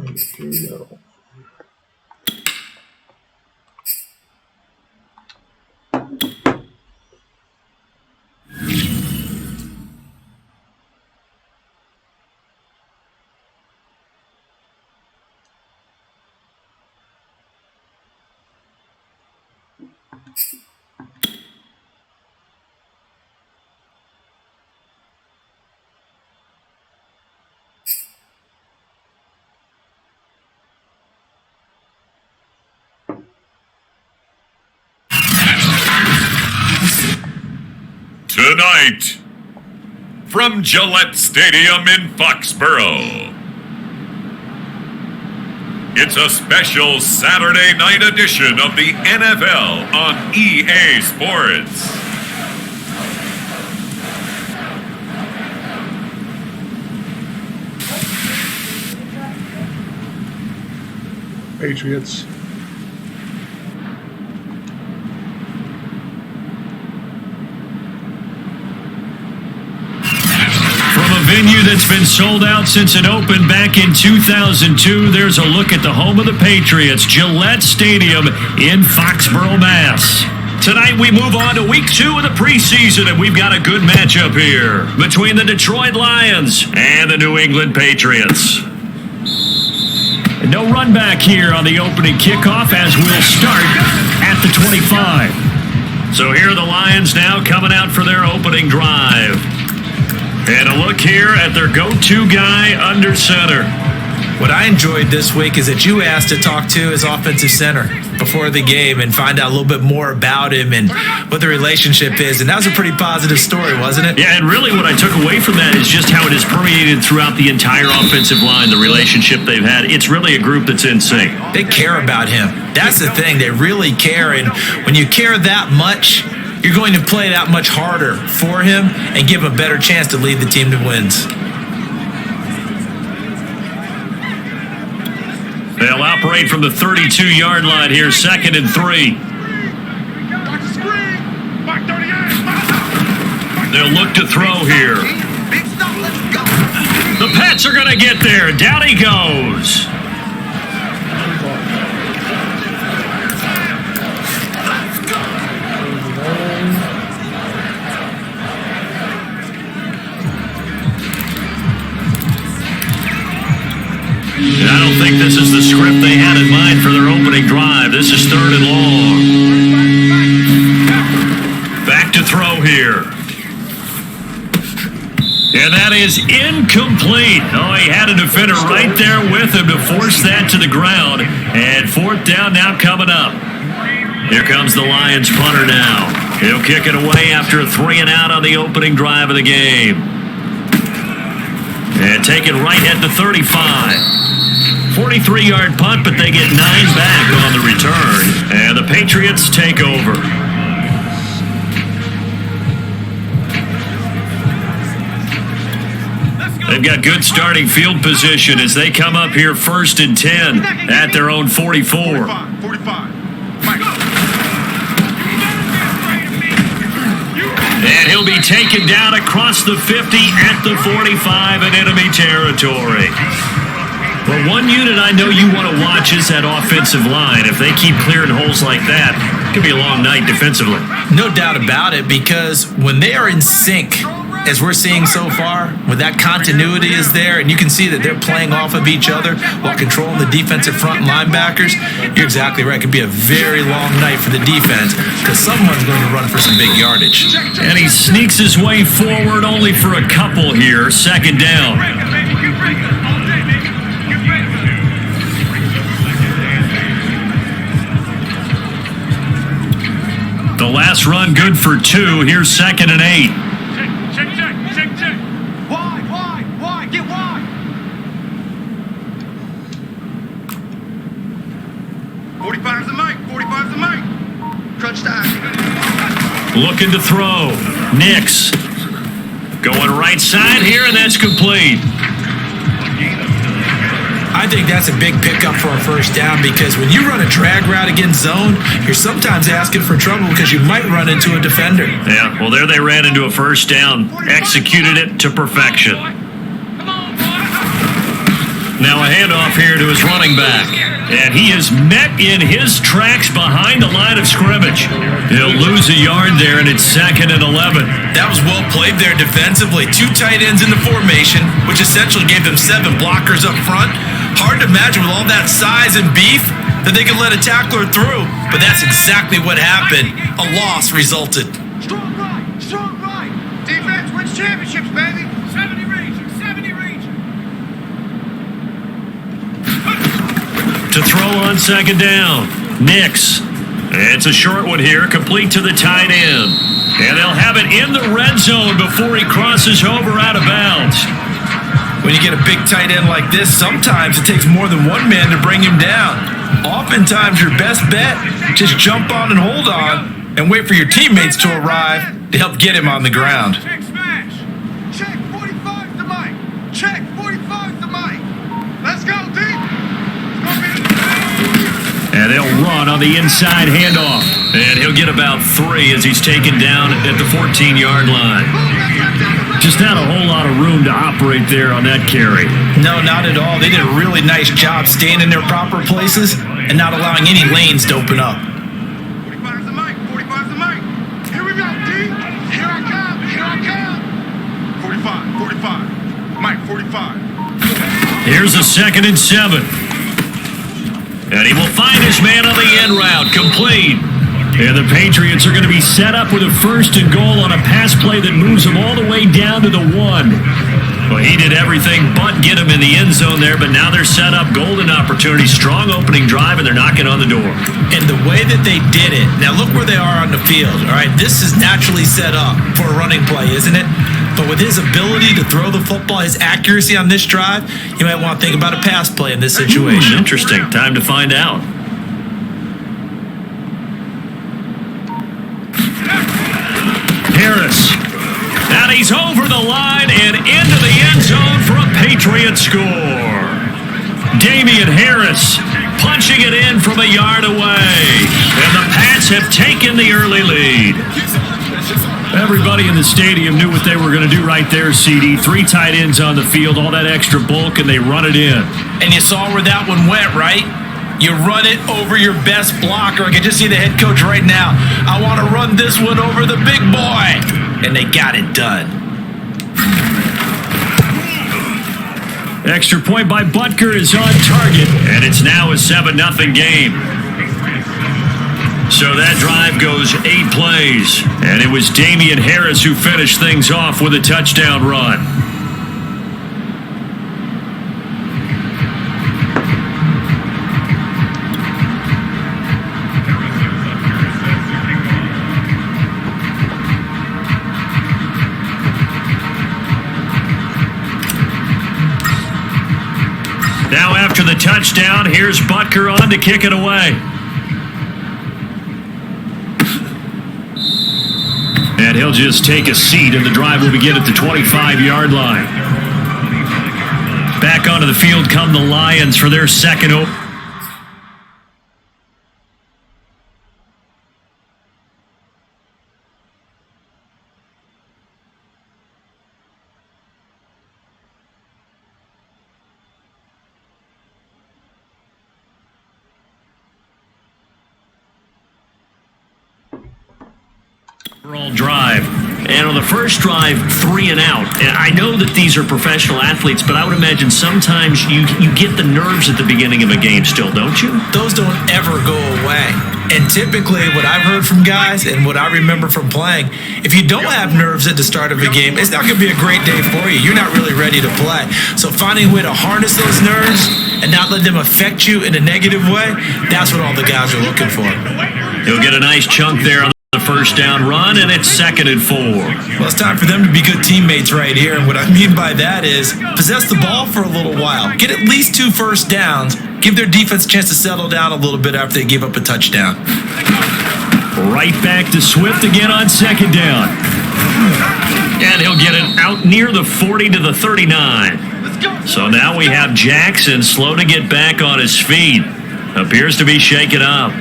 Here we go. Tonight, from Gillette Stadium in Foxborough, it's a special Saturday night edition of the NFL on EA Sports. Patriots. Venue that's been sold out since it opened back in 2002. There's a look at the home of the Patriots, Gillette Stadium in Foxborough, Mass. Tonight we move on to week 2 of the preseason, and we've got a good matchup here between the Detroit Lions and the New England Patriots. No run back here on the opening kickoff as we'll start at the 25. So here are the Lions now coming out for their opening drive. And a look here at their go-to guy under center. What I enjoyed this week is that you asked to talk to his offensive center before the game and find out a little bit more about him and what the relationship is. And that was a pretty positive story, wasn't it? Yeah, and really what I took away from that is just how it has permeated throughout the entire offensive line, the relationship they've had. It's really a group that's in sync. They care about him. That's the thing. They really care. And when you care that much, you're going to play that much harder for him and give him a better chance to lead the team to wins. They'll operate from the 32-yard line here, 2nd and 3. They'll look to throw here. The Pats are going to get there. Down he goes. I don't think this is the script they had in mind for their opening drive. This is 3rd and long. Back to throw here. And that is incomplete. Oh, he had a defender right there with him to force that to the ground. And 4th down now coming up. Here comes the Lions punter now. He'll kick it away after a 3 and out on the opening drive of the game. And take it right at the 35. 43-yard punt, but they get 9 back on the return. And the Patriots take over. They've got good starting field position as they come up here 1st and 10 at their own 44. 45. And he'll be taken down across the 50 at the 45 in enemy territory. Well, one unit I know you want to watch is that offensive line. If they keep clearing holes like that, it could be a long night defensively. No doubt about it, because when they are in sync, as we're seeing so far, when that continuity is there and you can see that they're playing off of each other while controlling the defensive front linebackers, you're exactly right. It could be a very long night for the defense because someone's going to run for some big yardage. And he sneaks his way forward only for a couple here. 2nd down. The last run good for 2. Here's 2nd and 8. Check. Wide. Get wide. 45's the mic. Crunch time. Looking to throw. Nix. Going right side here, and that's complete. I think that's a big pickup for a 1st down because when you run a drag route against zone, you're sometimes asking for trouble because you might run into a defender. Yeah, well, there they ran into a 1st down. Executed it to perfection. Now a handoff here to his running back. And he is met in his tracks behind the line of scrimmage. He'll lose a yard there, and it's 2nd and 11. That was well played there defensively. 2 tight ends in the formation, which essentially gave them 7 blockers up front. Hard to imagine with all that size and beef that they could let a tackler through. But that's exactly what happened. A loss resulted. Strong right, strong right. Defense wins championships, baby. 70 region, 70 region. To throw on 2nd down. Nix. It's a short one here, complete to the tight end. And they'll have it in the red zone before he crosses over out of bounds. When you get a big tight end like this, sometimes it takes more than one man to bring him down. Oftentimes, your best bet, just jump on and hold on and wait for your teammates to arrive to help get him on the ground. Check smash. Check 45 to Mike. Check 45 to Mike. Let's go, D. And they'll run on the inside handoff. And he'll get about 3 as he's taken down at the 14-yard line. Just not a whole lot of room to operate there on that carry. No, not at all. They did a really nice job staying in their proper places and not allowing any lanes to open up. 45's the mic. 45's the mic. Here we go, D. Here I come. Here I come. 45. 45. Mike, 45. Here's a 2nd and 7. And he will find his man on the end route, complete. And the Patriots are going to be set up with a 1st and goal on a pass play that moves them all the way down to the 1. Well, he did everything but get him in the end zone there, but now they're set up, golden opportunity, strong opening drive, and they're knocking on the door. And the way that they did it, now look where they are on the field, all right? This is naturally set up for a running play, isn't it? But with his ability to throw the football, his accuracy on this drive, you might want to think about a pass play in this situation. Interesting. Time to find out. Harris. And he's over the line and into the end zone for a Patriot score. Damian Harris punching it in from a yard away. And the Pats have taken the early lead. Everybody in the stadium knew what they were going to do right there, CD. 3 tight ends on the field, all that extra bulk, and they run it in. And you saw where that one went, right? You run it over your best blocker. I can just see the head coach right now. I want to run this one over the big boy. And they got it done. Extra point by Butker is on target, and it's now a 7-0 game. So that drive goes 8 plays, and it was Damian Harris who finished things off with a touchdown run. Now after the touchdown, here's Butker on to kick it away. And he'll just take a seat, and the drive will begin at the 25-yard line. Back onto the field come the Lions for their second open. Drive. And on the first drive, 3 and out. And I know that these are professional athletes, but I would imagine sometimes you get the nerves at the beginning of a game still, don't you? Those don't ever go away. And typically what I've heard from guys and what I remember from playing, if you don't have nerves at the start of a game, it's not going to be a great day for you. You're not really ready to play. So finding a way to harness those nerves and not let them affect you in a negative way, that's what all the guys are looking for. He'll get a nice chunk there on the first down run, and it's 2nd and 4. Well, it's time for them to be good teammates right here. And what I mean by that is possess the ball for a little while. Get at least 2 first downs. Give their defense a chance to settle down a little bit after they give up a touchdown. Right back to Swift again on 2nd down. And he'll get it out near the 40 to the 39. So now we have Jackson slow to get back on his feet. Appears to be shaken up.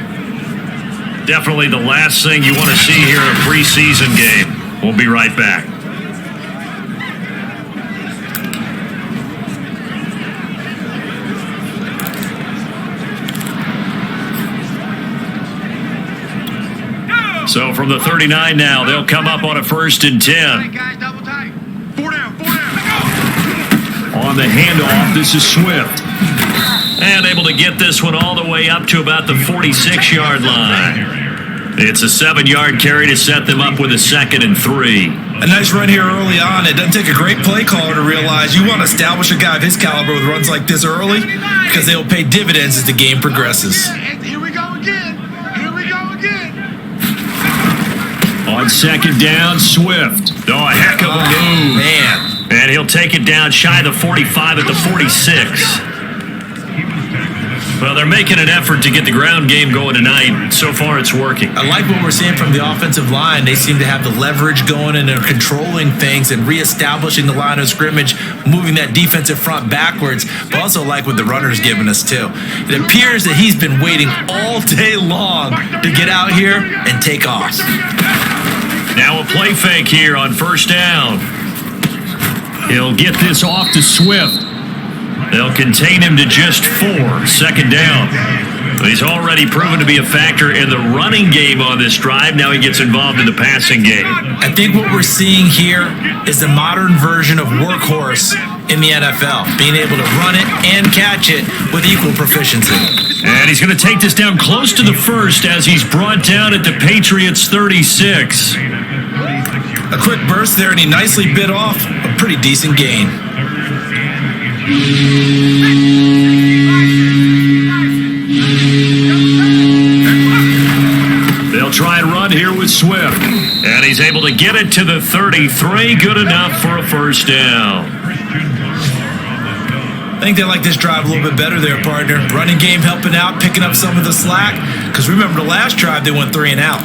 Definitely the last thing you want to see here in a preseason game. We'll be right back. So from the 39 now, they'll come up on a 1st and 10. Guys, double tight. 4 down, 4 down. On the handoff, this is Swift. And able to get this one all the way up to about the 46-yard line. It's a 7-yard carry to set them up with a 2nd and 3. A nice run here early on. It doesn't take a great play caller to realize you want to establish a guy of his caliber with runs like this early because they will pay dividends as the game progresses. Here we go again. Here we go again. On 2nd down, Swift. Oh, a heck of a move. Man. And he'll take it down shy of the 45 at the 46. Well, they're making an effort to get the ground game going tonight. So far, it's working. I like what we're seeing from the offensive line. They seem to have the leverage going, and they're controlling things and reestablishing the line of scrimmage, moving that defensive front backwards, but also like what the runner's giving us, too. It appears that he's been waiting all day long to get out here and take off. Now a play fake here on 1st down. He'll get this off to Swift. They'll contain him to just 4, 2nd down. He's already proven to be a factor in the running game on this drive. Now he gets involved in the passing game. I think what we're seeing here is the modern version of workhorse in the NFL, being able to run it and catch it with equal proficiency. And he's going to take this down close to the 1st as he's brought down at the Patriots' 36. A quick burst there, and he nicely bit off a pretty decent gain. They'll try and run here with Swift. And he's able to get it to the 33. Good enough for a 1st down. I think they like this drive a little bit better there, partner. Running game helping out, picking up some of the slack. Because remember, the last drive, they went 3 and out.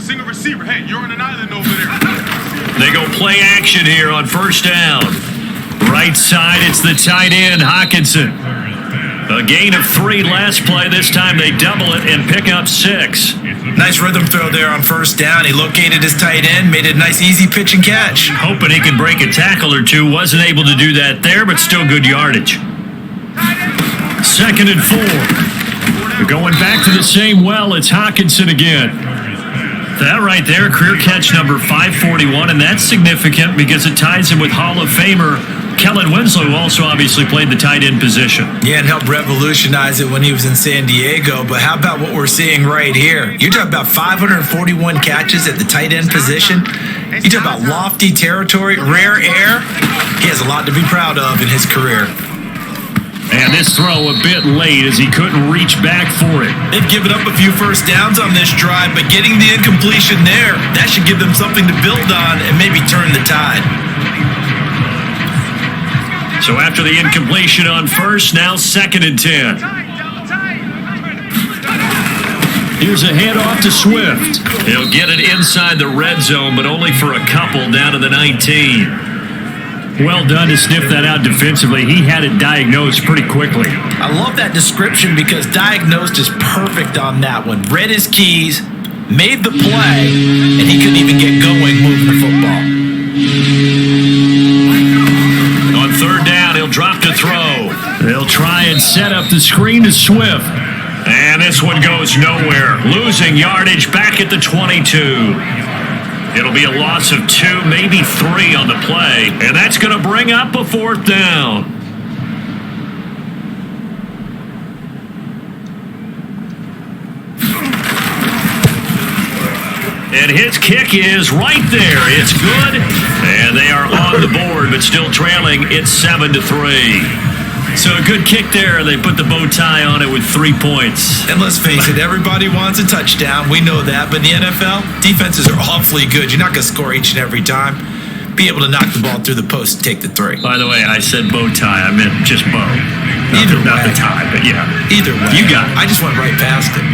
Single receiver. Hey, you're on an island over there. They go play action here on 1st down. Right side, it's the tight end, Hockenson. A gain of 3 last play. This time they double it and pick up 6. Nice rhythm throw there on 1st down. He located his tight end, made it a nice easy pitch and catch. Hoping he could break a tackle or two. Wasn't able to do that there, but still good yardage. 2nd and 4. Going back to the same well, it's Hockenson again. That right there, career catch number 541, and that's significant because it ties him with Hall of Famer Kellen Winslow, who also obviously played the tight end position. Yeah, and helped revolutionize it when he was in San Diego. But how about what we're seeing right here? You're talking about 541 catches at the tight end position. You talk about lofty territory, rare air. He has a lot to be proud of in his career. And this throw a bit late as he couldn't reach back for it. They've given up a few 1st downs on this drive, but getting the incompletion there, that should give them something to build on and maybe turn the tide. So after the incompletion on 1st, now 2nd and 10. Here's a handoff to Swift. He'll get it inside the red zone, but only for a couple down to the 19. Well done to sniff that out defensively. He had it diagnosed pretty quickly. I love that description because diagnosed is perfect on that one. Read his keys, made the play, and he couldn't even get going moving the football. On 3rd down, he'll drop to throw. They'll try and set up the screen to Swift. And this one goes nowhere. Losing yardage back at the 22. It'll be a loss of 2, maybe 3 on the play, and that's going to bring up a 4th down. And his kick is right there. It's good, and they are on the board, but still trailing. It's 7-3. So a good kick there. They put the bow tie on it with 3 points. And let's face it, everybody wants a touchdown. We know that. But in the NFL, defenses are awfully good. You're not going to score each and every time. Be able to knock the ball through the post and take the 3. By the way, I said bow tie. I meant just bow. Not the tie, but yeah. Either way. You got it. I just went right past it.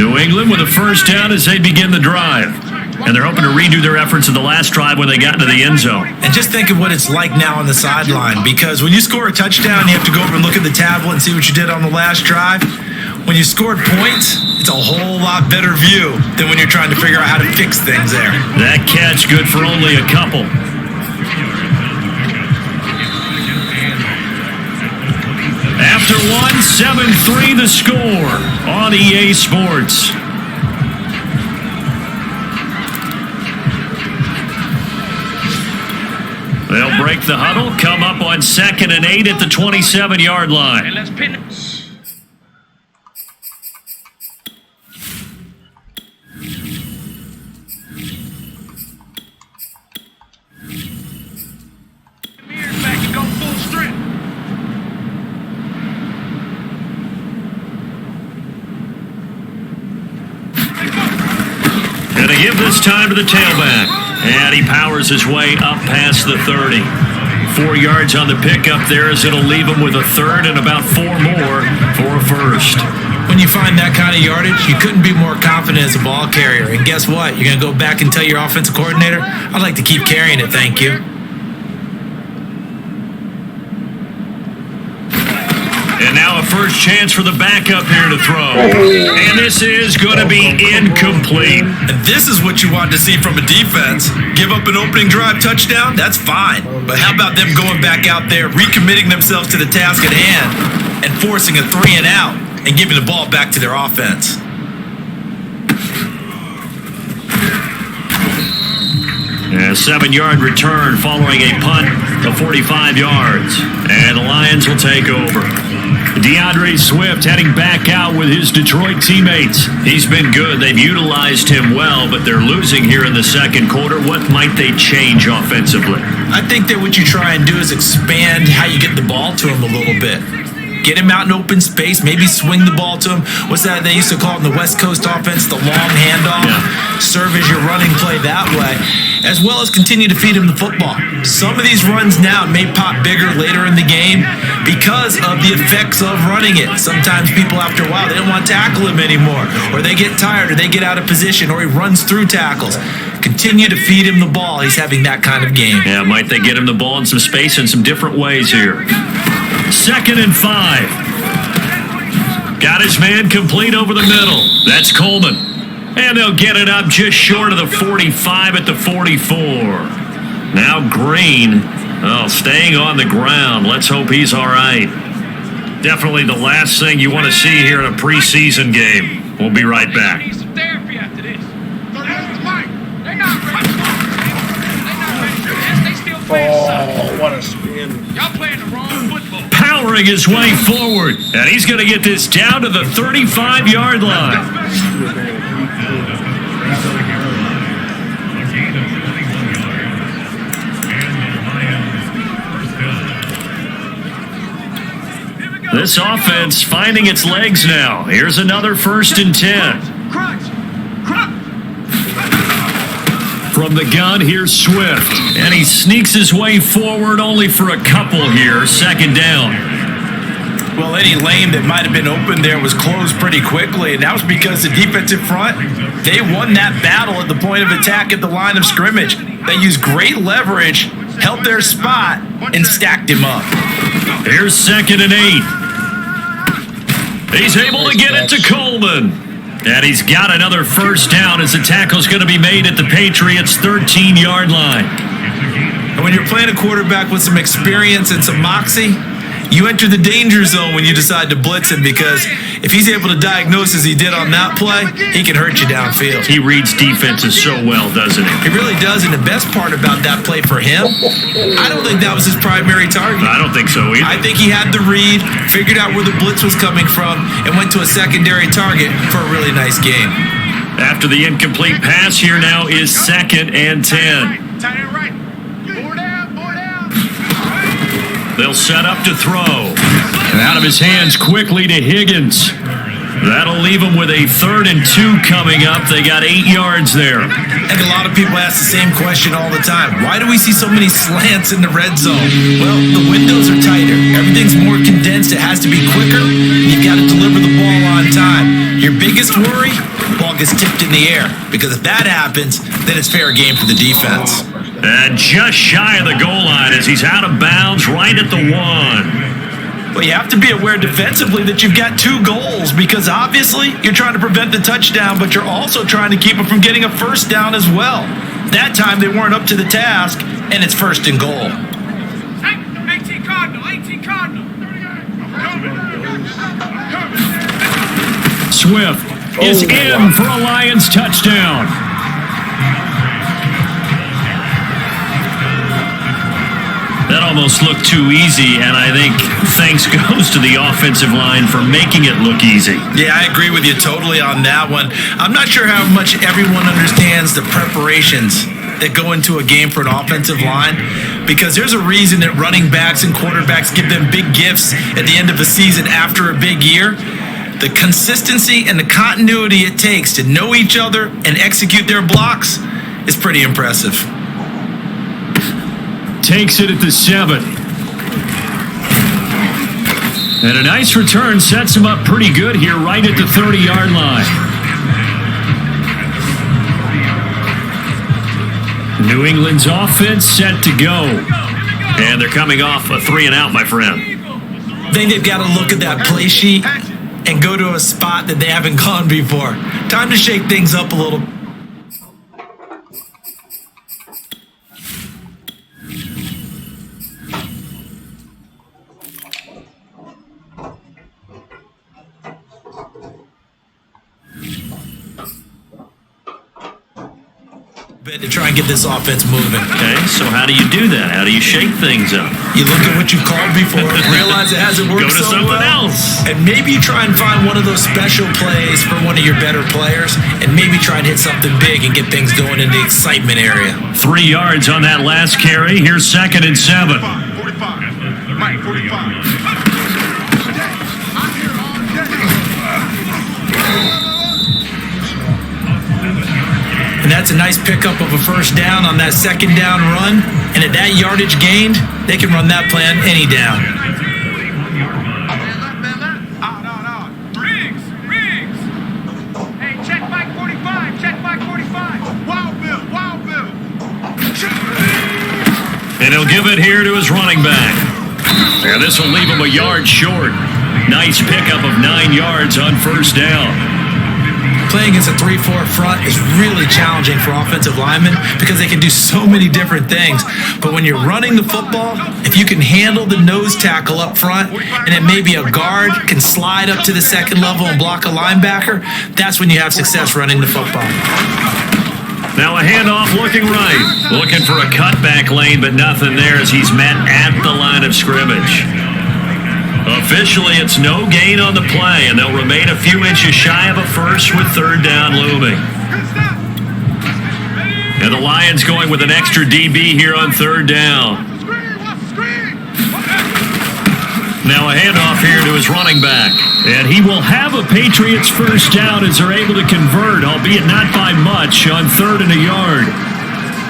New England with a 1st down as they begin the drive. And they're hoping to redo their efforts in the last drive when they got into the end zone. And just think of what it's like now on the sideline, because when you score a touchdown, you have to go over and look at the tablet and see what you did on the last drive. When you scored points, it's a whole lot better view than when you're trying to figure out how to fix things there. That catch good for only a couple. After one, 7-3 the score on EA Sports. They'll break the huddle, come up on 2nd and 8 at the 27-yard line. And let's pin it. Back and go full strength. Gonna give this time to the tailback. And he powers his way up past the 30. 4 yards on the pickup there as it'll leave him with a third and about 4 more for a first. When you find that kind of yardage, you couldn't be more confident as a ball carrier. And guess what? You're going to go back and tell your offensive coordinator, I'd like to keep carrying it, thank you. And now a first chance for the backup here to throw. And this is going to be incomplete. And this is what you want to see from a defense. Give up an opening drive touchdown, that's fine. But how about them going back out there, recommitting themselves to the task at hand, and forcing a 3 and out, and giving the ball back to their offense. A 7-yard return following a punt of 45 yards. And the Lions will take over. DeAndre Swift heading back out with his Detroit teammates. He's been good. They've utilized him well, but they're losing here in the second quarter. What might they change offensively? I think that what you try and do is expand how you get the ball to him a little bit. Get him out in open space, maybe swing the ball to him. What's that they used to call it in the West Coast offense, the long handoff? Yeah. Serve as your running play that way, as well as continue to feed him the football. Some of these runs now may pop bigger later in the game because of the effects of running it. Sometimes people, after a while, they don't want to tackle him anymore, or they get tired, or they get out of position, or he runs through tackles. Continue to feed him the ball. He's having that kind of game. Yeah, might they get him the ball in some space in some different ways here. 2nd and 5. Got his man complete over the middle. That's Coleman. And they'll get it up just short of the 45 at the 44. Now Green, staying on the ground. Let's hope he's all right. Definitely the last thing you want to see here in a preseason game. We'll be right back. Need some therapy after this. They're not ready. They're not ready for this. They still playing soccer. what a spin. Y'all playing the wrong football. Powering his way forward. And he's going to get this down to the 35-yard line. This offense finding its legs now. Here's another 1st and 10. Crunch. From the gun, here's Swift. And he sneaks his way forward only for a couple here. 2nd down. Well, any lane that might have been open there was closed pretty quickly, and that was because the defensive front, they won that battle at the point of attack at the line of scrimmage. They used great leverage, held their spot, and stacked him up. Here's 2nd and 8. He's able to get it to Coleman. And he's got another 1st down as the tackle's going to be made at the Patriots' 13-yard line. And when you're playing a quarterback with some experience and some moxie, you enter the danger zone when you decide to blitz him, because if he's able to diagnose as he did on that play, he can hurt you downfield. He reads defenses so well, doesn't he? He really does, and the best part about that play for him, I don't think that was his primary target. I don't think so either. I think he had the read, figured out where the blitz was coming from, and went to a secondary target for a really nice game. After the incomplete pass, here now is 2nd and 10. Tight end right. Board down. They'll set up to throw. And out of his hands quickly to Higgins. That'll leave him with a 3rd and 2 coming up. They got 8 yards there. And a lot of people ask the same question all the time. Why do we see so many slants in the red zone? Well, the windows are tighter. Everything's more condensed. It has to be quicker. And you've got to deliver the ball on time. Your biggest worry? Ball gets tipped in the air. Because if that happens, then it's fair game for the defense. And just shy of the goal line as he's out of bounds right at the 1. Well, you have to be aware defensively that you've got 2 goals because obviously you're trying to prevent the touchdown, but you're also trying to keep them from getting a first down as well. That time they weren't up to the task, and it's 1st and goal. 18 Cardinal, 18 Cardinal. Swift is in for a Lions touchdown. That almost looked too easy, and I think thanks goes to the offensive line for making it look easy. Yeah, I agree with you totally on that one. I'm not sure how much everyone understands the preparations that go into a game for an offensive line, because there's a reason that running backs and quarterbacks give them big gifts at the end of a season after a big year. The consistency and the continuity it takes to know each other and execute their blocks is pretty impressive. Takes it at the 7. And a nice return sets him up pretty good here right at the 30-yard line. New England's offense set to go. And they're coming off a 3-and-out, my friend. I think they've got to look at that play sheet and go to a spot that they haven't gone before. Time to shake things up a little. To try and get this offense moving. Okay, so how do you do that? How do you shake things up? You look at what you called before, realize it hasn't worked Go to so something well, else. and maybe try and find one of those special plays for one of your better players, and maybe try and hit something big and get things going in the excitement area. 3 yards on that last carry. Here's 2nd and 7. 45. Mike, 45. And that's a nice pickup of a first down on that 2nd down run. And at that yardage gained, they can run that plan any down. Riggs. Hey, check Mike 45. Check Mike 45. Wild Bill. And he'll give it here to his running back. And this will leave him a yard short. Nice pickup of 9 yards on first down. Playing against a 3-4 front is really challenging for offensive linemen because they can do so many different things. But when you're running the football, if you can handle the nose tackle up front and then maybe a guard can slide up to the 2nd level and block a linebacker, that's when you have success running the football. Now a handoff looking right. Looking for a cutback lane, but nothing there as he's met at the line of scrimmage. Officially, it's no gain on the play, and they'll remain a few inches shy of a first with 3rd down looming. And the Lions going with an extra DB here on 3rd down. Now a handoff here to his running back. And he will have a Patriots first down as they're able to convert, albeit not by much, on 3rd and a yard.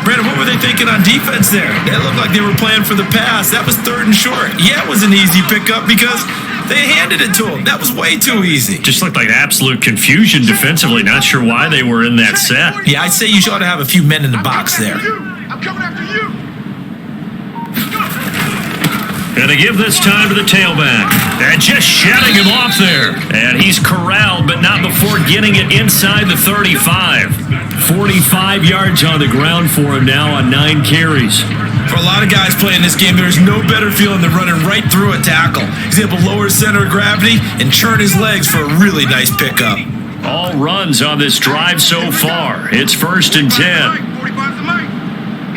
Brandon, what were they thinking on defense there? They looked like they were playing for the pass. That was 3rd and short. Yeah, it was an easy pickup because they handed it to him. That was way too easy. Just looked like absolute confusion defensively. Not sure why they were in that set. Yeah, I'd say you ought to have a few men in the box there. I'm coming after you. And they give this time to the tailback. And just shutting him off there. And he's corralled, but not before getting it inside the 35. 45 yards on the ground for him now on 9 carries. For a lot of guys playing this game, there's no better feeling than running right through a tackle. He's able to lower his center of gravity and churn his legs for a really nice pickup. All runs on this drive so far. It's 1st and 10. 45's the mic.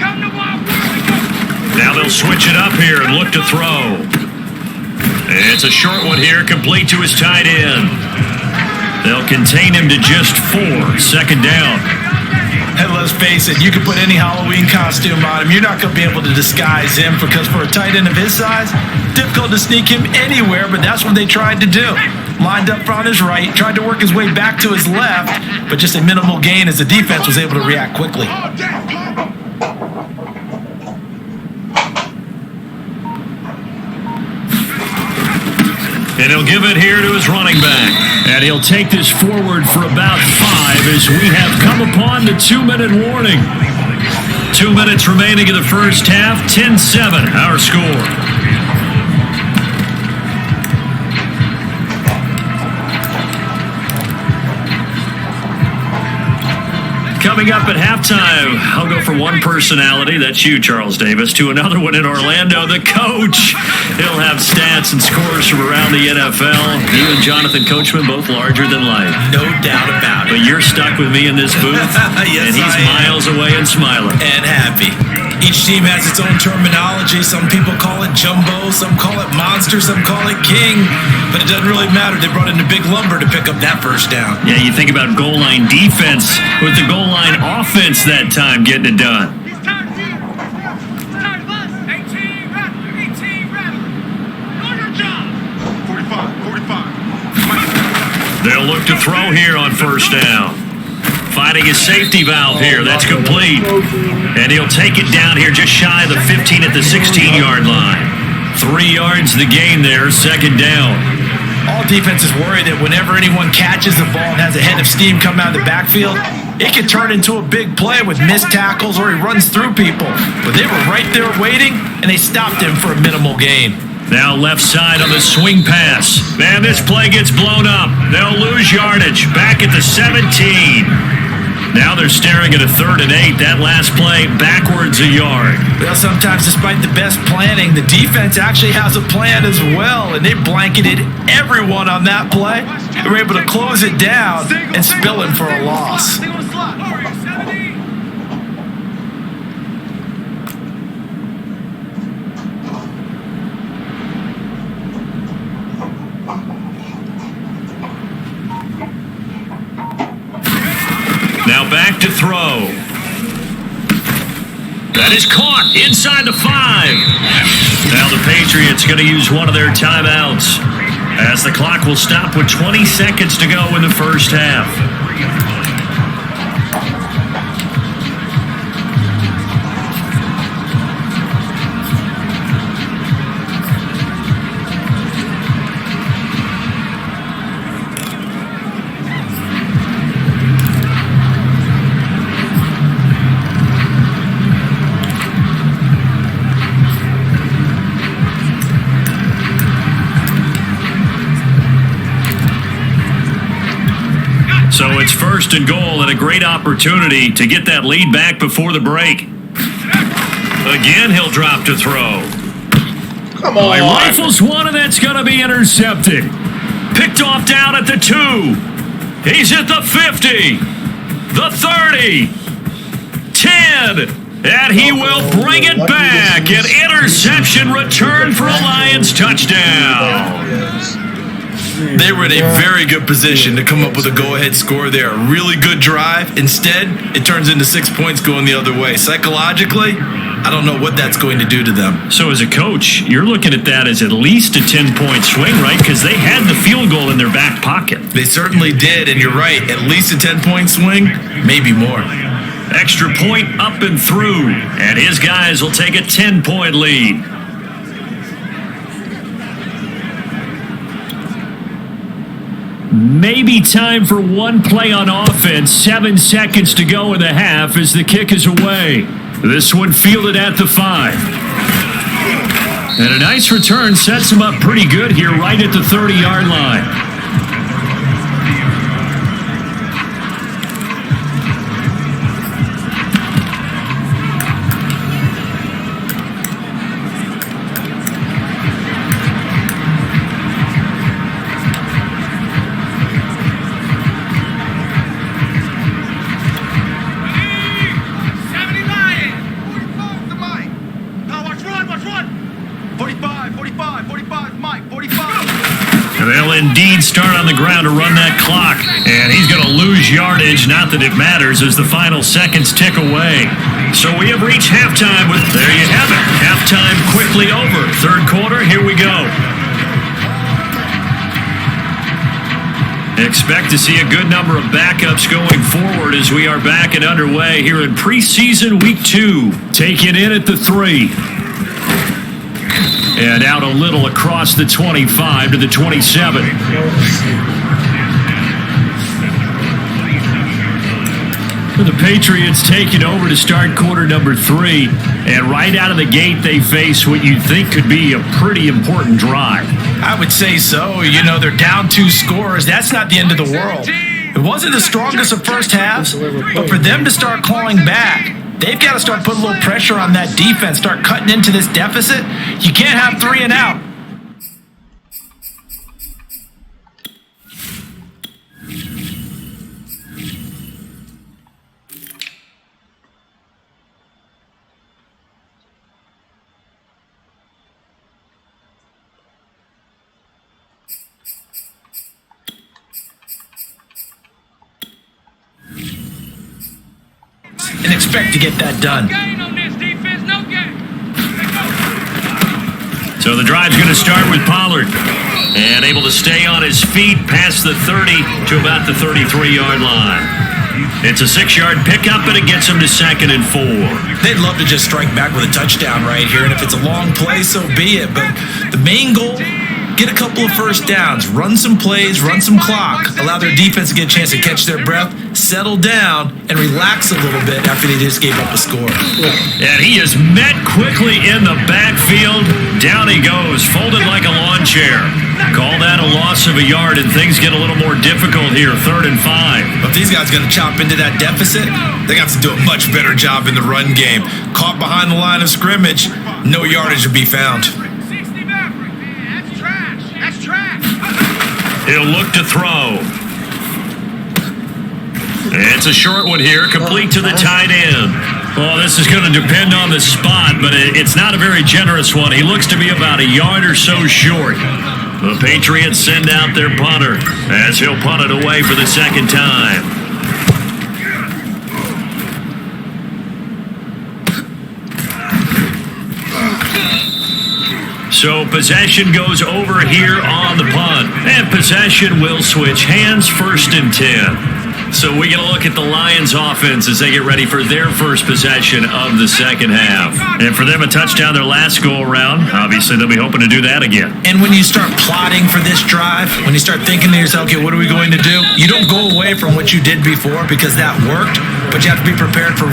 Come to Wild Bill. Now they'll switch it up here and look to throw. It's a short one here, complete to his tight end. They'll contain him to just 4. 2nd down. And let's face it, you can put any Halloween costume on him. You're not going to be able to disguise him because for a tight end of his size, difficult to sneak him anywhere, but that's what they tried to do. Lined up on his right, tried to work his way back to his left, but just a minimal gain as the defense was able to react quickly. And he'll give it here to his running back. And he'll take this forward for about 5 as we have come upon the 2-minute warning. 2 minutes remaining in the first half. 10-7, our score. Coming up at halftime, I'll go from one personality, that's you, Charles Davis, to another one in Orlando, the coach. He'll have stats and scores from around the NFL. You and Jonathan Coachman, both larger than life. No doubt about it. But you're stuck with me in this booth, yes, and he's miles away and smiling. And happy. Each team has its own terminology. Some people call it jumbo, some call it monster, some call it king. But it doesn't really matter. They brought in a big lumber to pick up that first down. Yeah, you think about goal line defense with the goal line offense that time getting it done. He's tired, team. He's tired of us. 18 Rattler. 18 Rattler. Do your job. 45. They'll look to throw here on first down. Finding his safety valve here. That's complete. And he'll take it down here just shy of the 15 at the 16-yard line. 3 yards the gain there, second down. All defenses worry that whenever anyone catches the ball and has a head of steam come out of the backfield, it could turn into a big play with missed tackles or he runs through people. But they were right there waiting, and they stopped him for a minimal gain. Now left side on the swing pass. Man, this play gets blown up. They'll lose yardage. Back at the 17. Now they're staring at a 3rd and 8. That last play backwards a yard. Well, sometimes despite the best planning, the defense actually has a plan as well, and they blanketed everyone on that play. They were able to close it down and spill him for a loss. Stay on the slot. Hurry, 70. Now back to throw. That is caught inside the 5. Now the Patriots going to use one of their timeouts as the clock will stop with 20 seconds to go in the first half. So it's 1st and goal and a great opportunity to get that lead back before the break. Again, he'll drop to throw. Come on. Rifles one, and that's going to be intercepted. Picked off down at the 2. He's at the 50. The 30. 10. And he will bring it back. An interception return for a Lions touchdown. They were in a very good position to come up with a go-ahead score there. A really good drive. Instead, it turns into 6 points going the other way. Psychologically, I don't know what that's going to do to them. So as a coach, you're looking at that as at least a 10-point swing, right? Because they had the field goal in their back pocket. They certainly did, and you're right. At least a 10-point swing, maybe more. Extra point up and through, and his guys will take a 10-point lead. Maybe time for one play on offense. 7 seconds to go in the half as the kick is away. This one fielded at the 5. And a nice return sets him up pretty good here right at the 30-yard line. They'll indeed start on the ground to run that clock. And he's going to lose yardage. Not that it matters as the final seconds tick away. So we have reached halftime with, there you have it. Halftime quickly over. 3rd quarter, here we go. Expect to see a good number of backups going forward as we are back and underway here in preseason week 2. Taking in at the 3. And out a little across the 25 to the 27. The Patriots taking over to start quarter number 3. And right out of the gate, they face what you'd think could be a pretty important drive. I would say so. You know, they're down 2 scores. That's not the end of the world. It wasn't the strongest of first halves, but for them to start clawing back, they've got to start putting a little pressure on that defense, start cutting into this deficit. You can't have 3 and out. And expect to get that done. So the drive's going to start with Pollard. And able to stay on his feet past the 30 to about the 33-yard line. It's a 6-yard pickup, and it gets him to 2nd and 4. They'd love to just strike back with a touchdown right here, and if it's a long play, so be it. But the main goal, get a couple of first downs, run some plays, run some clock, allow their defense to get a chance to catch their breath, settle down, and relax a little bit after they just gave up a score. And he is met quickly in the backfield. Down he goes, folded like a lawn chair. Call that a loss of a yard, and things get a little more difficult here, 3rd and 5. But if these guys are going to chop into that deficit, they got to do a much better job in the run game. Caught behind the line of scrimmage, no yardage to be found. That's trash. He'll look to throw. It's a short one here, complete to the tight end. Well, this is going to depend on the spot, but it's not a very generous one. He looks to be about a yard or so short. The Patriots send out their punter as he'll punt it away for the 2nd time. So possession goes over here on the punt. And possession will switch hands, 1st and 10. So we get a look at the Lions offense as they get ready for their first possession of the 2nd half. And for them, a touchdown their last go-around. Obviously, they'll be hoping to do that again. And when you start plotting for this drive, when you start thinking to yourself, okay, what are we going to do? You don't go away from what you did before because that worked, but you have to be prepared for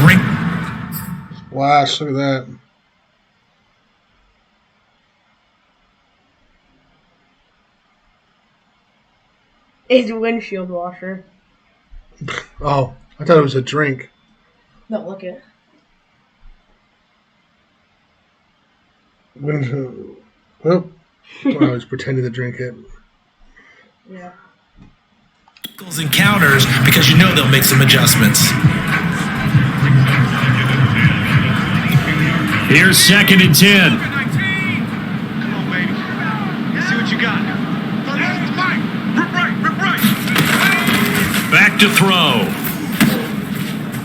Wow, look at that. It's a windshield washer. Oh, I thought it was a drink. No, look at it. Well, I was pretending to drink it. Yeah. encounters because you know they'll make some adjustments. Here's 2nd and 10. Come on, baby. Let's see what you got. Mike. Rip right. Back to throw.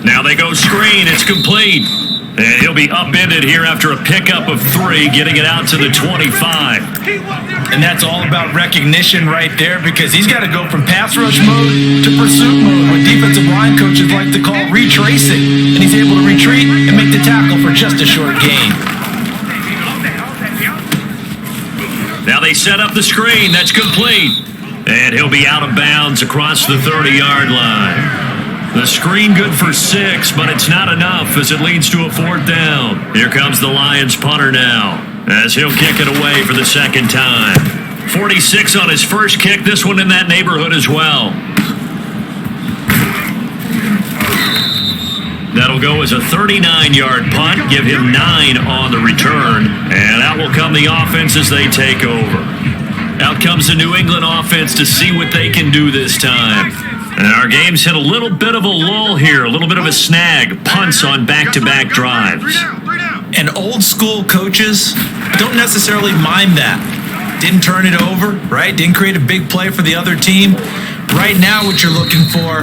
Now they go screen. It's complete. And he'll be upended here after a pickup of 3, getting it out to the 25. And that's all about recognition right there because he's got to go from pass rush mode to pursuit mode, what defensive line coaches like to call retracing. And he's able to retreat and make the tackle for just a short gain. Now they set up the screen. That's complete. And he'll be out of bounds across the 30-yard line. The screen good for 6, but it's not enough as it leads to a 4th down. Here comes the Lions punter now as he'll kick it away for the 2nd time. 46 on his first kick, this one in that neighborhood as well. That'll go as a 39-yard punt, give him 9 on the return, and out will come the offense as they take over. Out comes the New England offense to see what they can do this time. And our game's hit a little bit of a lull here, a little bit of a snag, punts on back-to-back drives. And old school coaches don't necessarily mind that. Didn't turn it over, right? Didn't create a big play for the other team. Right now what you're looking for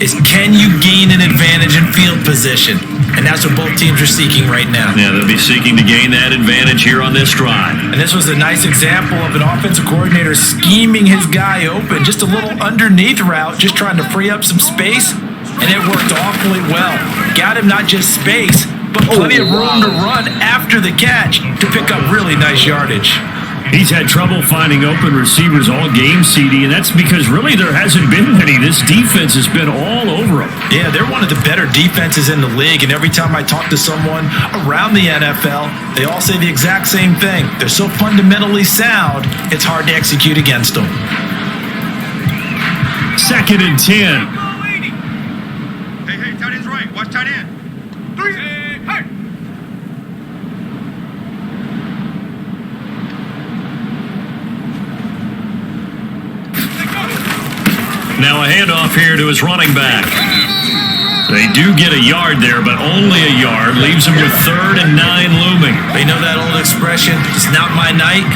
is can you gain an advantage in field position? And that's what both teams are seeking right now. Yeah, they'll be seeking to gain that advantage here on this drive. And this was a nice example of an offensive coordinator scheming his guy open, just a little underneath route, just trying to free up some space, and it worked awfully well. Got him not just space, but plenty of room to run after the catch to pick up really nice yardage. He's had trouble finding open receivers all game, CD, and that's because really there hasn't been many. This defense has been all over him. Yeah, they're one of the better defenses in the league, and every time I talk to someone around the NFL, they all say the exact same thing. They're so fundamentally sound, it's hard to execute against them. 2nd and 10. Hey, tight end's right. Watch tight end. 3. Hey. Now a handoff here to his running back. They do get a yard there, but only a yard. Leaves him with 3rd and 9 looming. You know that old expression, it's not my night?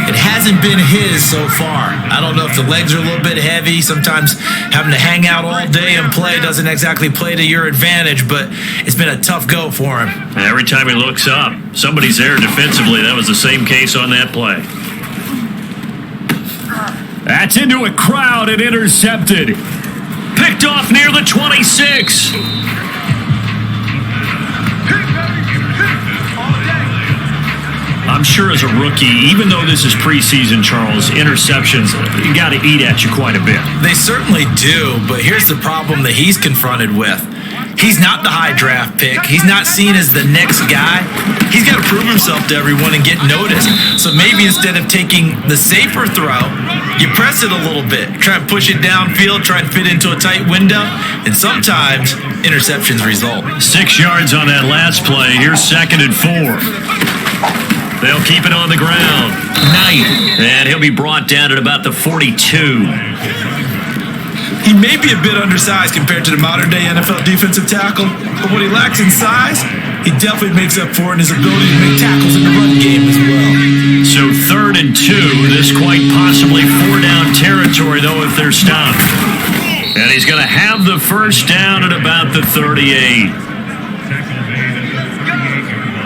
It hasn't been his so far. I don't know if the legs are a little bit heavy. Sometimes having to hang out all day and play doesn't exactly play to your advantage, but it's been a tough go for him. Every time he looks up, somebody's there defensively. That was the same case on that play. That's into a crowd and intercepted. Picked off near the 26. I'm sure as a rookie, even though this is preseason, Charles, interceptions, you got to eat at you quite a bit. They certainly do, but here's the problem that he's confronted with. He's not the high draft pick. He's not seen as the next guy. He's got to prove himself to everyone and get noticed. So maybe instead of taking the safer throw, you press it a little bit. Try and push it downfield, try and fit into a tight window, and sometimes interceptions result. 6 yards on that last play. Here's 2nd and 4. They'll keep it on the ground. And he'll be brought down at about the 42. He may be a bit undersized compared to the modern-day NFL defensive tackle, but what he lacks in size, he definitely makes up for in his ability to make tackles in the run game as well. So 3rd and 2. This quite possibly 4-down territory, though, if they're stopped. And he's going to have the first down at about the 38.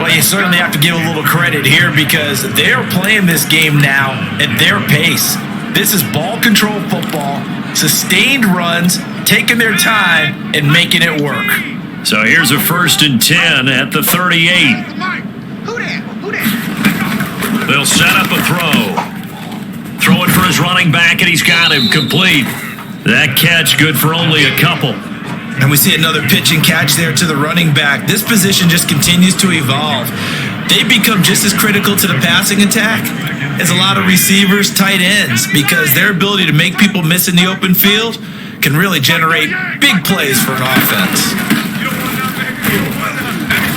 Well, you certainly have to give a little credit here because they're playing this game now at their pace. This is ball control football, sustained runs, taking their time, and making it work. So here's a 1st and 10 at the 38. Who that? They'll set up a throw. Throwing for his running back, and he's got him complete. That catch good for only a couple. And we see another pitch and catch there to the running back. This position just continues to evolve. They become just as critical to the passing attack as a lot of receivers, tight ends, because their ability to make people miss in the open field can really generate big plays for an offense.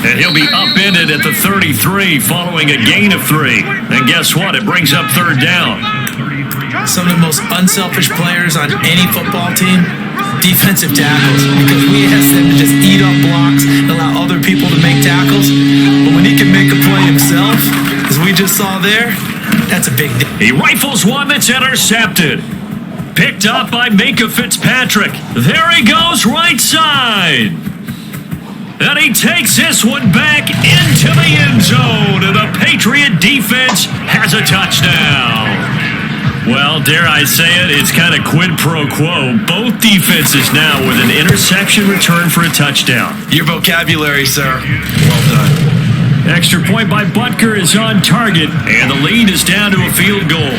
And he'll be upended at the 33 following a gain of 3. And guess what? It brings up 3rd down. Some of the most unselfish players on any football team, defensive tackles, because we ask them to just eat up blocks and allow other people to make tackles. But when he can make a play himself, as we just saw there, that's a big deal. He rifles one that's intercepted. Picked up by Minka Fitzpatrick. There he goes, right side. And he takes this one back into the end zone. And the Patriot defense has a touchdown. Well, dare I say it, it's kind of quid pro quo. Both defenses now with an interception return for a touchdown. Your vocabulary, sir. Well done. Extra point by Butker is on target, and the lead is down to a field goal.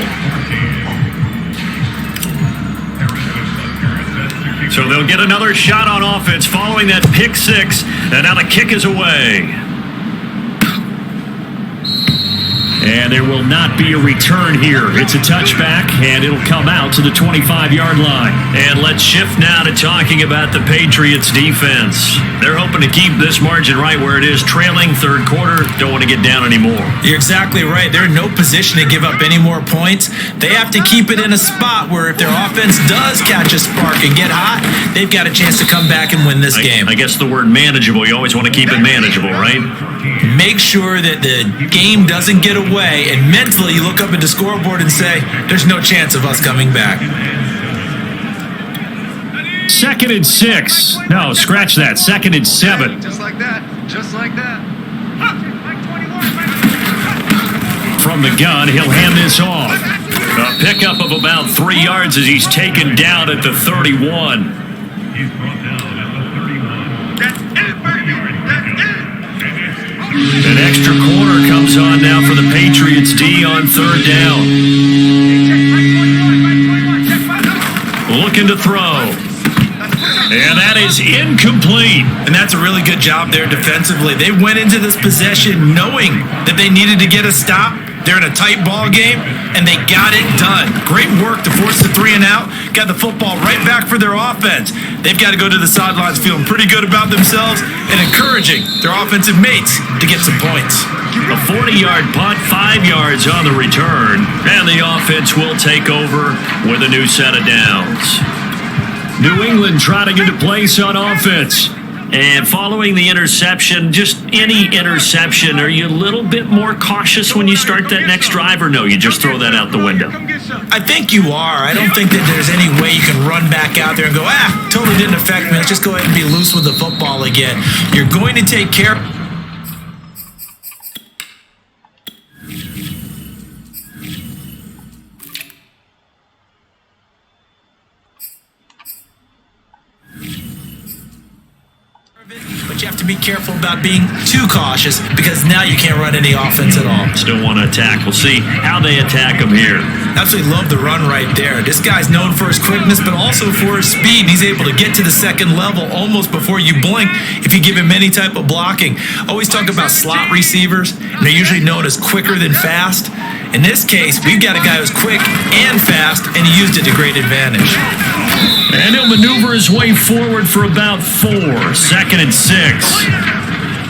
So they'll get another shot on offense following that pick 6, and now the kick is away. And there will not be a return here. It's a touchback, and it'll come out to the 25-yard line. And let's shift now to talking about the Patriots' defense. They're hoping to keep this margin right where it is, trailing 3rd quarter. Don't want to get down anymore. You're exactly right. They're in no position to give up any more points. They have to keep it in a spot where if their offense does catch a spark and get hot, they've got a chance to come back and win this game. I guess the word manageable, you always want to keep it manageable, right? Make sure that the game doesn't get away, and mentally you look up at the scoreboard and say, there's no chance of us coming back. 2nd and 6. No, scratch that. 2nd and 7. Just like that. Just like that. From the gun, he'll hand this off. A pickup of about 3 yards as he's taken down at the 31. That's it, baby. That's it. An extra corner comes on now for the Patriots D on third down. Looking to throw. And that is incomplete. And that's a really good job there defensively. They went into this possession knowing that they needed to get a stop. They're in a tight ball game, and they got it done. Great work to force the 3 and out. Got the football right back for their offense. They've got to go to the sidelines feeling pretty good about themselves and encouraging their offensive mates to get some points. A 40-yard punt, 5 yards on the return, and the offense will take over with a new set of downs. New England trotting into place on offense. And following the interception, just any interception, are you a little bit more cautious when you start that next drive, or no, you just throw that out the window? I think you are. I don't think that there's any way you can run back out there and go, totally didn't affect me. Let's just go ahead and be loose with the football again. You're going to take care. But you have to be careful about being too cautious because now you can't run any offense at all. Still want to attack. We'll see how they attack him here. Absolutely love the run right there. This guy's known for his quickness, but also for his speed. He's able to get to the second level almost before you blink if you give him any type of blocking. Always talk about slot receivers, and they're usually known as quicker than fast. In this case, we've got a guy who's quick and fast, and he used it to great advantage. And he'll maneuver his way forward for about 4, 2nd and 6.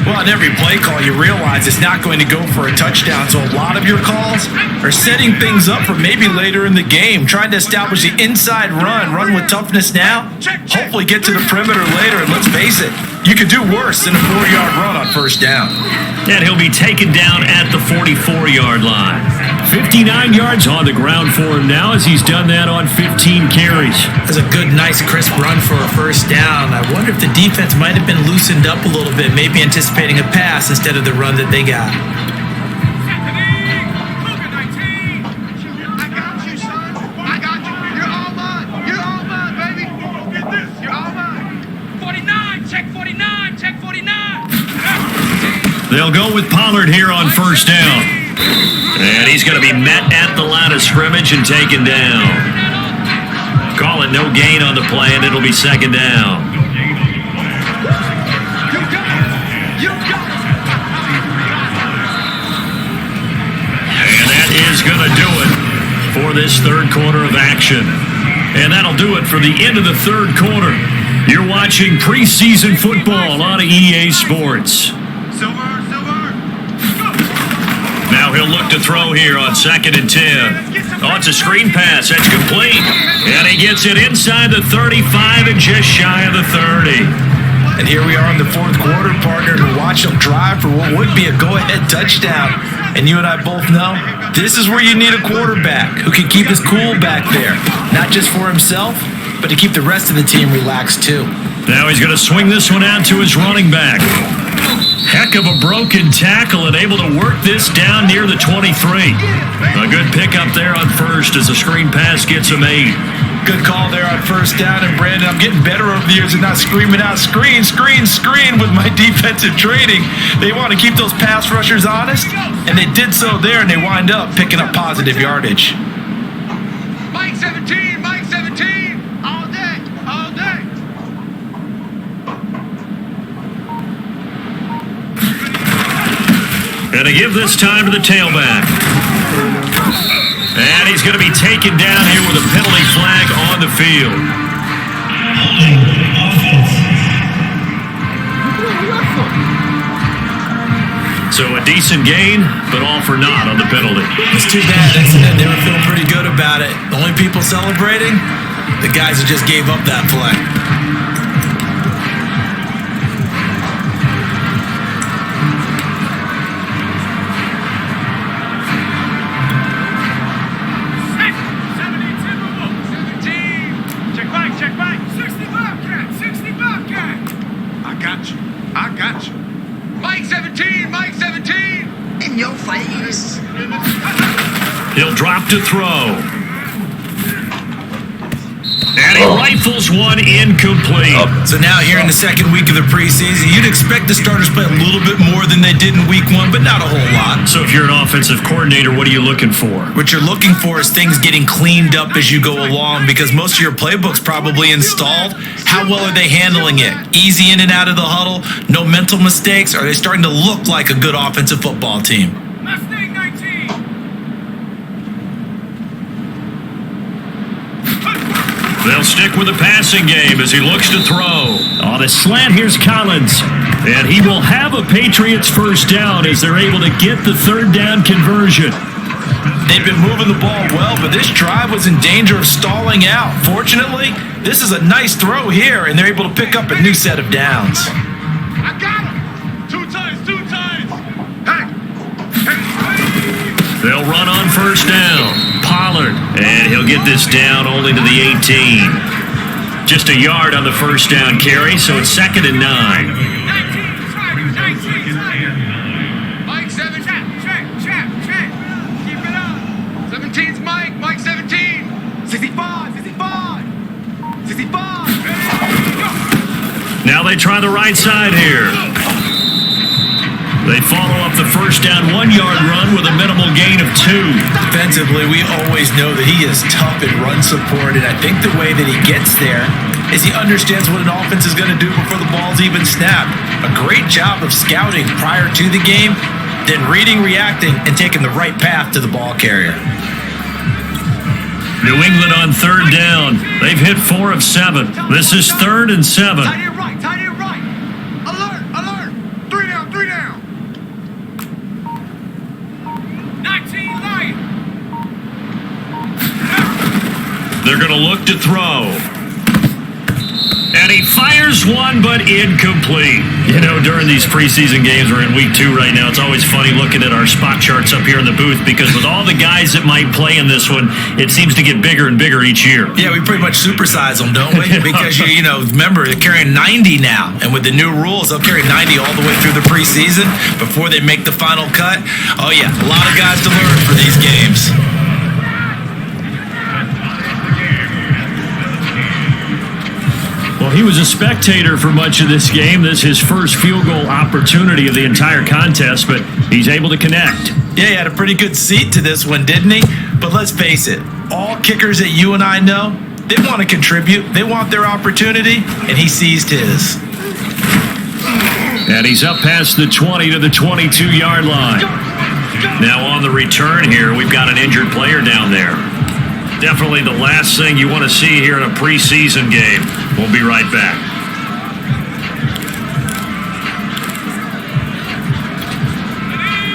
Well, on every play call, you realize it's not going to go for a touchdown, so a lot of your calls are setting things up for maybe later in the game, trying to establish the inside run with toughness now, hopefully get to the perimeter later, and let's face it, you could do worse than a 4-yard run on first down. And he'll be taken down at the 44-yard line. 59 yards on the ground for him now as he's done that on 15 carries. That's a good, nice, crisp run for a first down. I wonder if the defense might have been loosened up a little bit, maybe anticipating a pass instead of the run that they got. I got you, son. I got you. You're all mine. You're all mine, baby. Get this. You're all mine. 49, check 49, check 49. They'll go with Pollard here on first down. And he's going to be met at the line of scrimmage and taken down. Call it no gain on the play, and it'll be second down. And that is going to do it for this third quarter of action. And that'll do it for the end of the third quarter. You're watching preseason football on EA Sports. Silver. Now he'll look to throw here on 2nd and 10. Oh, it's a screen pass. That's complete. And he gets it inside the 35 and just shy of the 30. And here we are in the fourth quarter, partner, to watch them drive for what would be a go-ahead touchdown. And you and I both know this is where you need a quarterback who can keep his cool back there. Not just for himself, but to keep the rest of the team relaxed too. Now he's going to swing this one out to his running back. Heck of a broken tackle and able to work this down near the 23. A good pickup there on first as the screen pass gets him 8. Good call there on first down. And Brandon, I'm getting better over the years and not screaming out screen with my defensive training. They want to keep those pass rushers honest, and they did so there, and they wind up picking up positive yardage. Mike 17, Mike 17. All day, all day. And they give this time to the tailback. And he's going to be taken down here with a penalty flag on the field. So a decent gain, but all for naught on the penalty. It's too bad. They were feeling pretty good about it. The only people celebrating, the guys who just gave up that play. I got you. Mike 17, Mike 17. In your face. He'll drop to throw. And And he rifles one incomplete. So now here in the second week of the preseason, you'd expect the starters to play a little bit more than they did in week one, but not a whole lot. So if you're an offensive coordinator, what are you looking for? What you're looking for is things getting cleaned up as you go along, because most of your playbook's probably installed. How well are they handling it? Easy in and out of the huddle? No mental mistakes? Are they starting to look like a good offensive football team? Mustang 19. They'll stick with the passing game as he looks to throw. On a slant, here's Collins. And he will have a Patriots first down as they're able to get the third down conversion. They've been moving the ball well, but this drive was in danger of stalling out. Fortunately, this is a nice throw here, and they're able to pick up a new set of downs. I got him. Two times. Hey. They'll run on first down. Pollard, and he'll get this down only to the 18. Just a yard on the first down carry, so it's 2nd and 9. 19. Mike 7. Check. Keep it up. 17's Mike. Mike 17. 65. 65. Now they try the right side here. They follow up the first down 1-yard run with a minimal gain of 2. Defensively, we always know that he is tough in run support, and I think the way that he gets there is he understands what an offense is going to do before the ball's even snapped. A great job of scouting prior to the game, then reading, reacting, and taking the right path to the ball carrier. New England on third down. They've hit 4 of 7. This is 3rd and 7. Tight end right. Alert. 3 down. 19 light. They're going to look to throw. And he fires one, but incomplete. You know, during these preseason games, we're in week 2 right now. It's always funny looking at our spot charts up here in the booth, because with all the guys that might play in this one, it seems to get bigger and bigger each year. Yeah, we pretty much supersize them, don't we? Because, you know, remember, they're carrying 90 now. And with the new rules, they'll carry 90 all the way through the preseason before they make the final cut. Oh, yeah, a lot of guys to learn for these games. Well, he was a spectator for much of this game. This is his first field goal opportunity of the entire contest, but he's able to connect. Yeah, he had a pretty good seat to this one, didn't he? But let's face it, all kickers that you and I know, they want to contribute. They want their opportunity, and he seized his. And he's up past the 20 to the 22-yard line. Now on the return here, we've got an injured player down there. Definitely the last thing you want to see here in a preseason game. We'll be right back.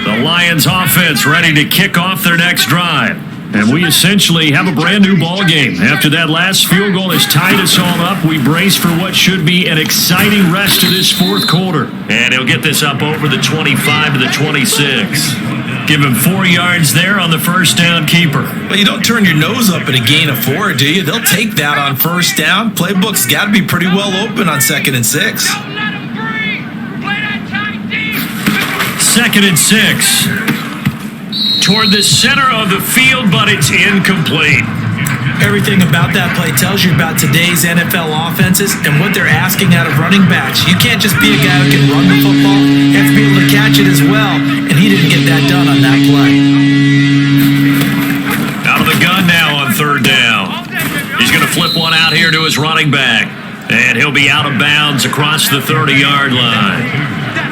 The Lions offense ready to kick off their next drive. And we essentially have a brand new ball game. After that last field goal has tied us all up, we brace for what should be an exciting rest of this fourth quarter. And he'll get this up over the 25 to the 26. Give him 4 yards there on the first down keeper. Well, you don't turn your nose up at a gain of 4, do you? They'll take that on first down. Playbook's got to be pretty well open on 2nd and 6. Don't let him breathe. Play that tight deep. 2nd and 6. Toward the center of the field, but it's incomplete. Everything about that play tells you about today's NFL offenses and what they're asking out of running backs. You can't just be a guy who can run the football. You have to be able to catch it as well, and he didn't get that done on that play. Out of the gun now on third down. He's going to flip one out here to his running back, and he'll be out of bounds across the 30-yard line.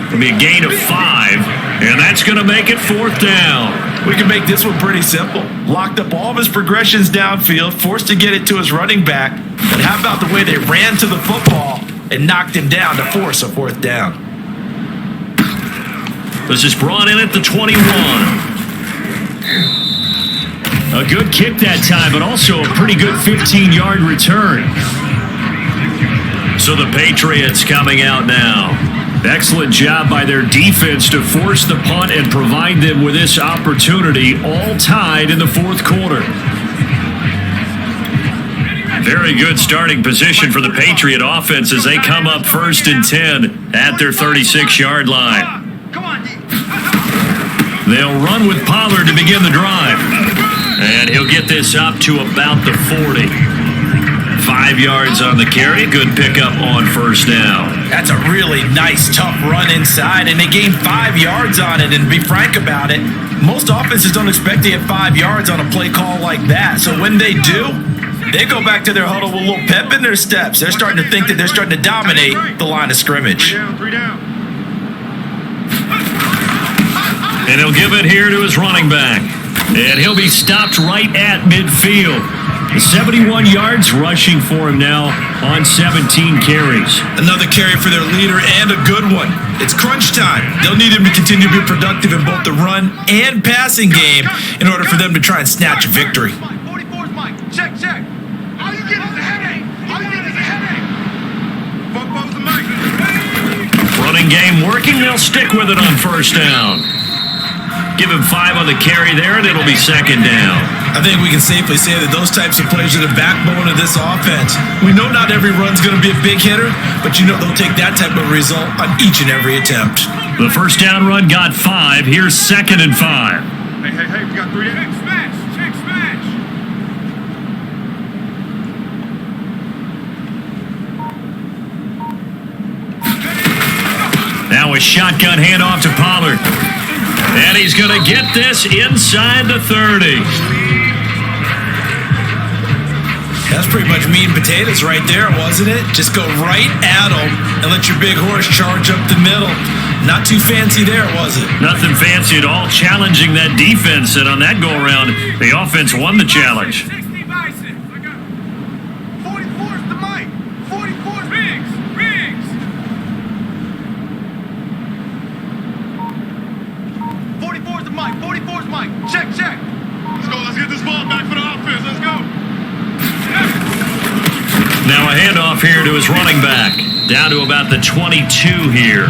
It'll be a gain of 5, and that's going to make it 4th down. We can make this one pretty simple. Locked up all of his progressions downfield, forced to get it to his running back. But how about the way they ran to the football and knocked him down to force a 4th down? This is brought in at the 21. A good kick that time, but also a pretty good 15-yard return. So the Patriots coming out now. Excellent job by their defense to force the punt and provide them with this opportunity, all tied in the fourth quarter. Very good starting position for the Patriot offense as they come up 1st and 10 at their 36-yard line. Come on, D. They'll run with Pollard to begin the drive. And he'll get this up to about the 40. 5 5 yards on the carry. Good pickup on first down. That's a really nice, tough run inside, and they gained 5 yards on it. And to be frank about it, most offenses don't expect to get 5 yards on a play call like that. So when they do, they go back to their huddle with a little pep in their steps. They're starting to think that they're starting to dominate the line of scrimmage. 3 down. And he'll give it here to his running back. And he'll be stopped right at midfield. 71 yards rushing for him now on 17 carries. Another carry for their leader and a good one. It's crunch time. They'll need him to continue to be productive in both the run and passing game in order for them to try and snatch a victory. 44's Mike. Check. All you get is a headache. Football's the Mike. Running game working. They'll stick with it on first down. Give him 5 on the carry there, and it'll be second down. I think we can safely say that those types of plays are the backbone of this offense. We know not every run's going to be a big hitter, but you know they'll take that type of result on each and every attempt. The first down run got 5. Here's second and 5. Hey, we got 3 down. Check smash. Now a shotgun handoff to Pollard. And he's going to get this inside the 30. That's pretty much meat and potatoes right there, wasn't it? Just go right at them and let your big horse charge up the middle. Not too fancy there, was it? Nothing fancy at all, challenging that defense. And on that go-around, the offense won the challenge. 60 biceps. I got 44's the Mike. 44's Riggs. 44's the Mike. 44's Mike. Check. Let's go. Let's get this ball back for the offense. Let's go. Now a handoff here to his running back. Down to about the 22 here.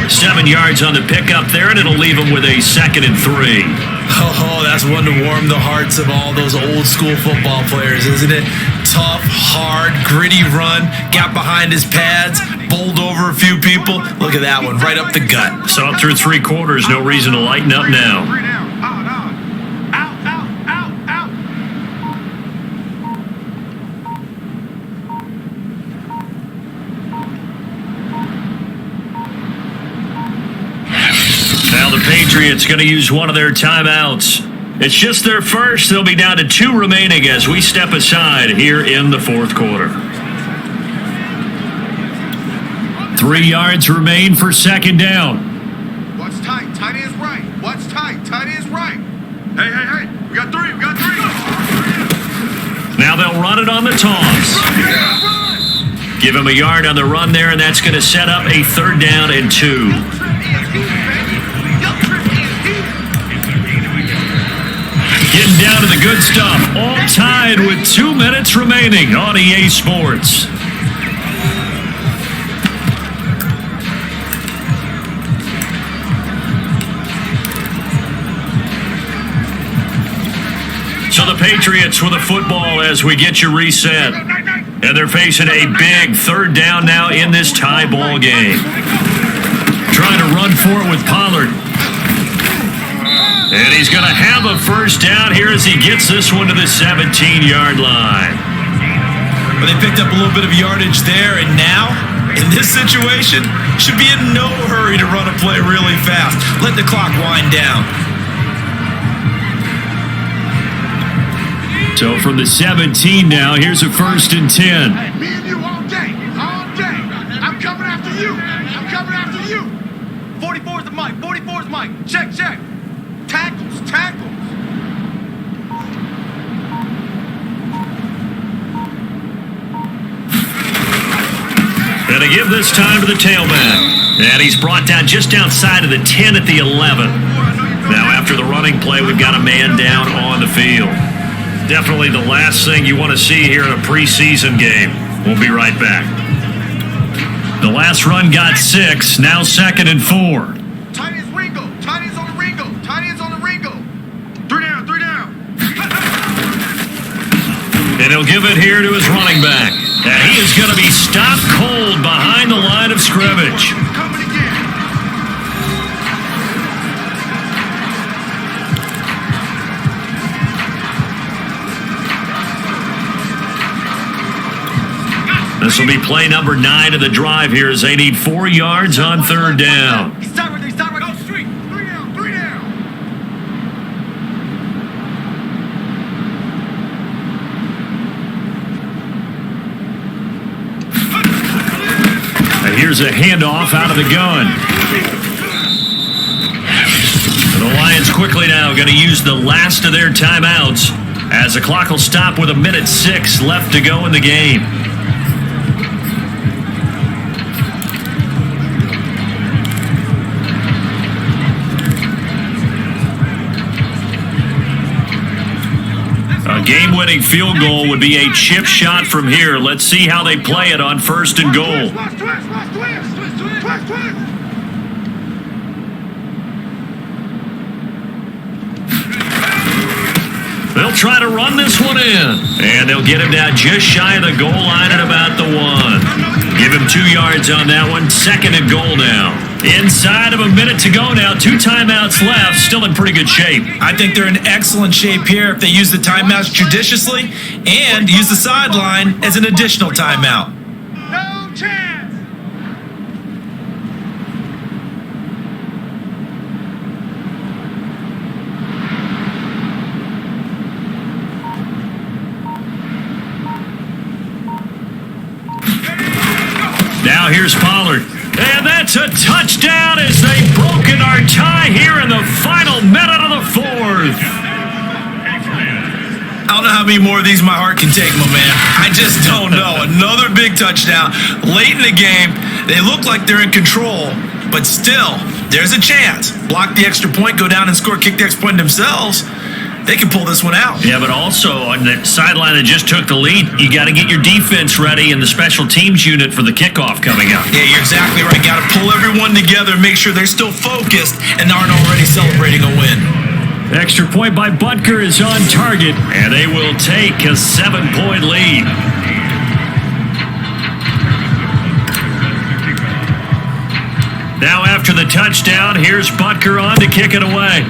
7 yards on the pickup there, and it'll leave him with a second and 3. Oh, that's one to warm the hearts of all those old school football players, isn't it? Tough, hard, gritty run, got behind his pads, bowled over a few people. Look at that one, right up the gut. Saw it through 3 quarters, no reason to lighten up now. 3 down. Out. Now the Patriots going to use one of their timeouts. It's just their first. They'll be down to 2 remaining as we step aside here in the fourth quarter. 3 yards remain for second down. What's tight? Tight is right. What's tight? Tight is right. Hey. We got 3. Now they'll run it on the toss. Give him a yard on the run there, and that's going to set up a 3rd down and 2. Getting down to the good stuff. All tied with 2 minutes remaining on EA Sports. So the Patriots with a football as we get you reset. And they're facing a big 3rd down now in this tie ball game. Trying to run for it with Pollard. And he's going to have a first down here as he gets this one to the 17-yard line. But they picked up a little bit of yardage there, and now, in this situation, should be in no hurry to run a play really fast. Let the clock wind down. So from the 17 now, here's a 1st and 10. Me and you all day. I'm coming after you. 44's the Mike. 44's Mike. Check. Tackles. And they give this time to the tailback. And he's brought down just outside of the 10 at the 11. Now after the running play, we've got a man down on the field. Definitely the last thing you want to see here in a preseason game. We'll be right back. The last run got 6, now 2nd and 4. Tight is Ringo. Tight is on the Ringo. 3 down. And he'll give it here to his running back. And he is going to be stopped cold behind the line of scrimmage. Coming again. This will be play number 9 of the drive here as they need 4 yards on third down. He's stop right there. Stop right there. Go street. 3 down. 3 down. And here's a handoff out of the gun. The Lions quickly now going to use the last of their timeouts as the clock will stop with 1:06 left to go in the game. A game-winning field goal would be a chip shot from here. Let's see how they play it on 1st and goal. Twist, twist, twist, twist, twist, twist, twist, twist. They'll try to run this one in. And they'll get him down just shy of the goal line at about the 1. Give him 2 yards on that one. 2nd and goal now. Inside of a minute to go now. 2 timeouts left. Still in pretty good shape. I think they're in excellent shape here if they use the timeouts judiciously and use the sideline as an additional timeout. No chance. Now here's Pollard. And that's a touchdown as they've broken our tie here in the final minute of the 4th. I don't know how many more of these my heart can take, my man. I just don't know. Another big touchdown late in the game. They look like they're in control, but still, there's a chance. Block the extra point, go down and score, kick the extra point themselves. They can pull this one out. Yeah, but also on the sideline that just took the lead, you got to get your defense ready and the special teams unit for the kickoff coming up. Yeah, you're exactly right. Got to pull everyone together and make sure they're still focused and aren't already celebrating a win. Extra point by Butker is on target, and they will take a 7-point lead. Now after the touchdown, here's Butker on to kick it away.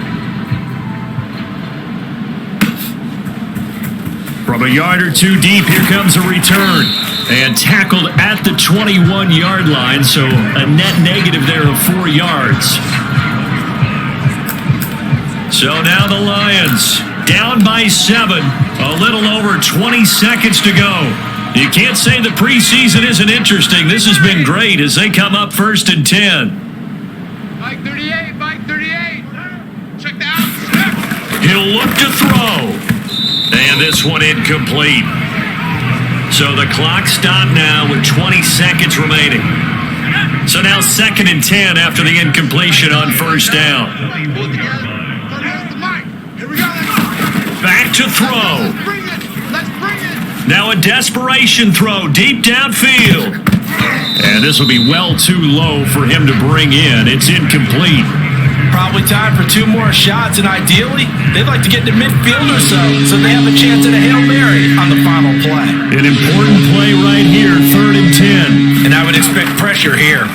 From a yard or 2 deep, here comes a return. And tackled at the 21-yard line, so a net negative there of 4 yards. So now the Lions down by 7, a little over 20 seconds to go. You can't say the preseason isn't interesting. This has been great as they come up 1st and 10. Mike 38. Mike 38. Check that out. He'll look to throw. And this one incomplete. So the clock stopped now with 20 seconds remaining. So now 2nd and 10 after the incompletion on 1st down. Pull it together. Turn it to Mike. Here we go. Back to throw. Let's bring it. Let's bring it. Now a desperation throw deep downfield. And this will be well too low for him to bring in. It's incomplete. Probably time for 2 more shots, and ideally, they'd like to get to midfield or so they have a chance at a Hail Mary on the final play. An important play right here, 3rd and 10. And I would expect pressure here.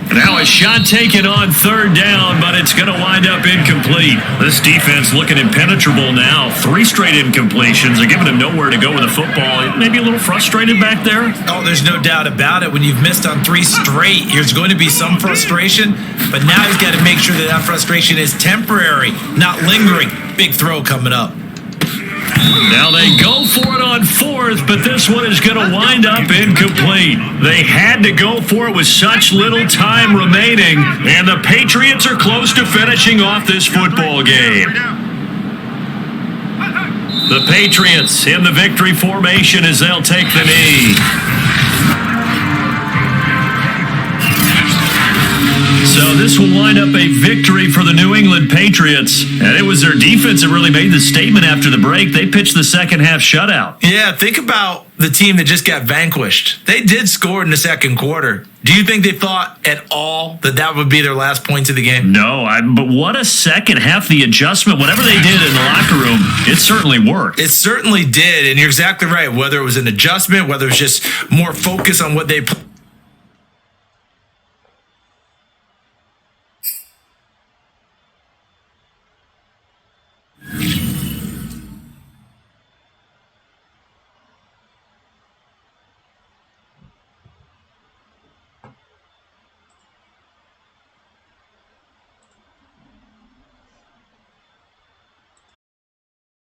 Now a shot taken on 3rd down, but it's going to wind up incomplete. This defense looking impenetrable now. 3 straight incompletions. They're giving him nowhere to go with the football. Maybe a little frustrated back there. Oh, there's no doubt about it. When you've missed on 3 straight, there's going to be some frustration. But now he's got to make sure that frustration is temporary, not lingering. Big throw coming up. Now they go for it on 4th, but this one is going to wind up incomplete. They had to go for it with such little time remaining, and the Patriots are close to finishing off this football game. The Patriots in the victory formation as they'll take the knee. So this will wind up a victory for the New England Patriots. And it was their defense that really made the statement after the break. They pitched the second half shutout. Yeah, think about the team that just got vanquished. They did score in the 2nd quarter. Do you think they thought at all that that would be their last points of the game? No, but what a second half. The adjustment, whatever they did in the locker room, it certainly worked. It certainly did, and you're exactly right. Whether it was an adjustment, whether it was just more focus on what they